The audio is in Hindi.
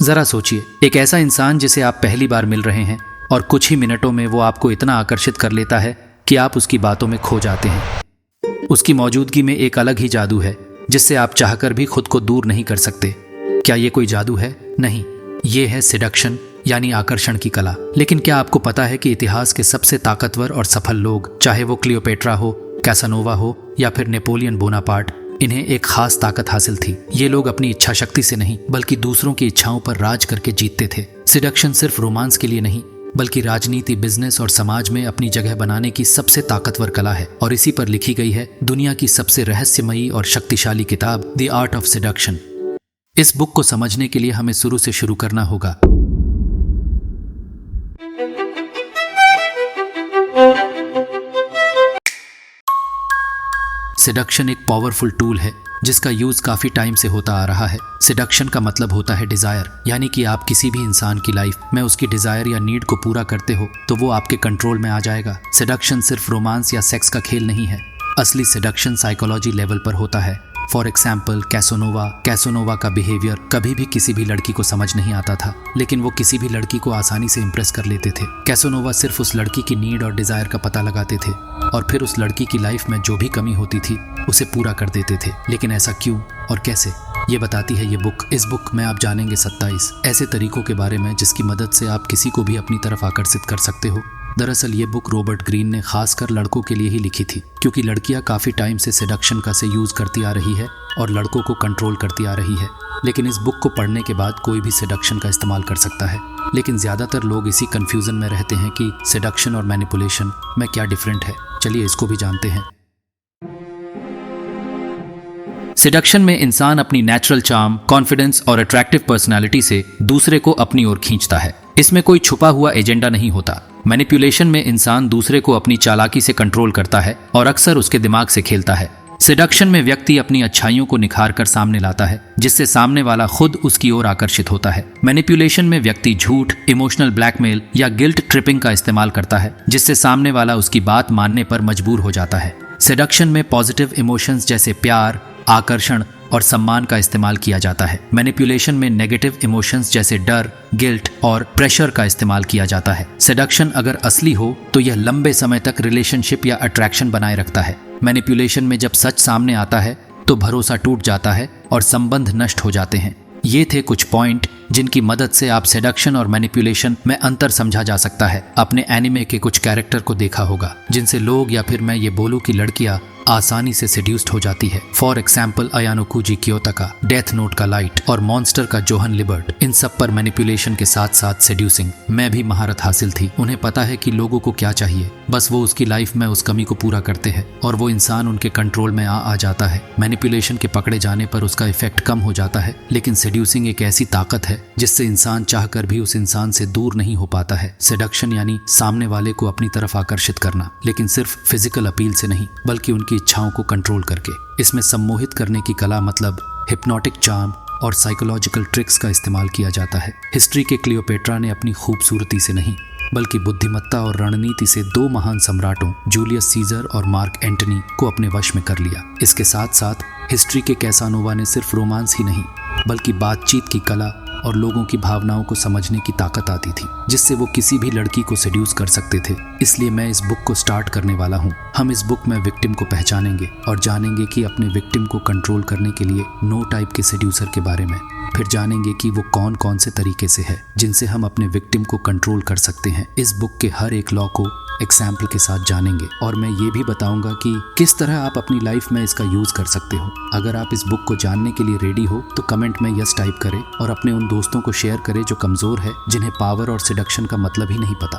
जरा सोचिए, एक ऐसा इंसान जिसे आप पहली बार मिल रहे हैं और कुछ ही मिनटों में वो आपको इतना आकर्षित कर लेता है कि आप उसकी बातों में खो जाते हैं। उसकी मौजूदगी में एक अलग ही जादू है जिससे आप चाहकर भी खुद को दूर नहीं कर सकते। क्या ये कोई जादू है? नहीं, ये है सिडक्शन यानी आकर्षण की कला। लेकिन क्या आपको पता है कि इतिहास के सबसे ताकतवर और सफल लोग, चाहे वो क्लियोपेट्रा हो, कैसानोवा हो या फिर नेपोलियन बोनापार्ट, इन्हें एक खास ताकत हासिल थी। ये लोग अपनी इच्छा शक्ति से नहीं बल्कि दूसरों की इच्छाओं पर राज करके जीतते थे। सिडक्शन सिर्फ रोमांस के लिए नहीं बल्कि राजनीति, बिजनेस और समाज में अपनी जगह बनाने की सबसे ताकतवर कला है और इसी पर लिखी गई है दुनिया की सबसे रहस्यमयी और शक्तिशाली किताब द आर्ट ऑफ सिडक्शन। इस बुक को समझने के लिए हमें शुरू से शुरू करना होगा। सिडक्शन एक पावरफुल टूल है जिसका यूज काफी टाइम से होता आ रहा है। सिडक्शन का मतलब होता है डिजायर, यानी कि आप किसी भी इंसान की लाइफ में उसकी डिजायर या नीड को पूरा करते हो तो वो आपके कंट्रोल में आ जाएगा। सिडक्शन सिर्फ रोमांस या सेक्स का खेल नहीं है, असली सिडक्शन साइकोलॉजी लेवल पर होता है। फॉर एग्जाम्पल कैसोनोवा का बिहेवियर कभी भी किसी भी लड़की को समझ नहीं आता था, लेकिन वो किसी भी लड़की को आसानी से इम्प्रेस कर लेते थे। कैसोनोवा सिर्फ उस लड़की की नीड और डिजायर का पता लगाते थे और फिर उस लड़की की लाइफ में जो भी कमी होती थी उसे पूरा कर देते थे। लेकिन ऐसा क्यों और कैसे, ये बताती है ये बुक। इस बुक में आप जानेंगे 27 ऐसे तरीकों के बारे में जिसकी मदद से आप किसी को भी अपनी तरफ आकर्षित कर सकते हो। दरअसल ये बुक रॉबर्ट ग्रीन ने खासकर लड़कों के लिए ही लिखी थी, क्योंकि लड़कियां काफ़ी टाइम से सिडक्शन का से यूज़ करती आ रही है और लड़कों को कंट्रोल करती आ रही है। लेकिन इस बुक को पढ़ने के बाद कोई भी सिडक्शन का इस्तेमाल कर सकता है। लेकिन ज़्यादातर लोग इसी कन्फ्यूज़न में रहते हैं कि सिडक्शन और मैनिपुलेशन में क्या डिफरेंट है। चलिए इसको भी जानते हैं। सिडक्शन में इंसान अपनी नेचुरल चार्म, कॉन्फिडेंस और अट्रैक्टिव पर्सनालिटी से दूसरे को अपनी ओर खींचता है। इसमें कोई छुपा हुआ एजेंडा नहीं होता। मैनिपुलेशन में इंसान दूसरे को अपनी चालाकी से कंट्रोल करता है और अक्सर उसके दिमाग से खेलता है। सिडक्शन में व्यक्ति अपनी अच्छाइयों को निखार कर सामने लाता है, जिससे सामने वाला खुद उसकी ओर आकर्षित होता है। मैनिपुलेशन में व्यक्ति झूठ, इमोशनल ब्लैकमेल या गिल्ट ट्रिपिंग का इस्तेमाल करता है, जिससे सामने वाला उसकी बात मानने पर मजबूर हो जाता है। सिडक्शन में पॉजिटिव इमोशंस जैसे प्यार, आकर्षण और सम्मान का इस्तेमाल किया जाता है। मैनिपुलेशन में नेगेटिव इमोशंस जैसे डर, गिल्ट और प्रेशर का इस्तेमाल किया जाता है। सिडक्शन अगर असली हो तो यह लंबे समय तक रिलेशनशिप या अट्रैक्शन बनाए रखता है। मैनिपुलेशन में जब सच सामने आता है तो भरोसा टूट जाता है और संबंध नष्ट हो जाते हैं। ये थे कुछ पॉइंट जिनकी मदद से आप सिडक्शन और मैनिपुलेशन में अंतर समझा जा सकता है। आपने एनिमे के कुछ कैरेक्टर को देखा होगा जिनसे लोग या फिर मैं ये बोलूं कि लड़कियां आसानी से सेड्यूस्ड हो जाती है। For example Ayanokoji Kiyotaka, Death Note का लाइट और मॉन्स्टर का जोहन लिबर्ट। इन सब पर मैनिपुलेशन के साथ साथ सेड्यूसिंग में भी महारत हासिल थी। उन्हें पता है कि लोगों को क्या चाहिए, बस वो उसकी लाइफ में उस कमी को पूरा करते हैं और वो इंसान उनके कंट्रोल में आ जाता है। मैनिपुलेशन के पकड़े जाने पर उसका इफेक्ट कम हो जाता है, लेकिन सेड्यूसिंग एक ऐसी ताकत है जिससे इंसान चाहकर भी उस इंसान से दूर नहीं हो पाता है। सेडक्शन यानी सामने वाले को अपनी तरफ आकर्षित करना, लेकिन सिर्फ फिजिकल अपील से नहीं बल्कि उनकी इच्छाओं को कंट्रोल करके। इसमें सम्मोहित करने की कला मतलब हिप्नोटिक चार्म और साइकोलॉजिकल ट्रिक्स का इस्तेमाल किया जाता है। हिस्ट्री के क्लियोपेट्रा ने अपनी खूबसूरती से नहीं बल्कि बुद्धिमत्ता और रणनीति से दो महान सम्राटों जूलियस सीजर और मार्क एंटनी को अपने वश में कर लिया। इसके साथ साथ हिस्ट्री के कैसानोवा ने सिर्फ रोमांस ही नहीं बल्कि बातचीत की कला और लोगों की भावनाओं को समझने की ताकत आती थी, जिससे वो किसी भी लड़की को सेड्यूस कर सकते थे। इसलिए मैं इस बुक को स्टार्ट करने वाला हूँ। हम इस बुक में विक्टिम को पहचानेंगे और जानेंगे कि अपने विक्टिम को कंट्रोल करने के लिए नो टाइप के सेड्यूसर के बारे में। फिर जानेंगे कि वो कौन कौन से तरीके से है जिनसे हम अपने विक्टिम को कंट्रोल कर सकते हैं। इस बुक के हर एक लॉ को एग्जाम्पल के साथ जानेंगे और मैं ये भी बताऊंगा कि किस तरह आप अपनी लाइफ में इसका यूज कर सकते हो। अगर आप इस बुक को जानने के लिए रेडी हो तो कमेंट में यस टाइप करें और अपने उन दोस्तों को शेयर करें जो कमजोर है, जिन्हें पावर और सिडक्शन का मतलब ही नहीं पता।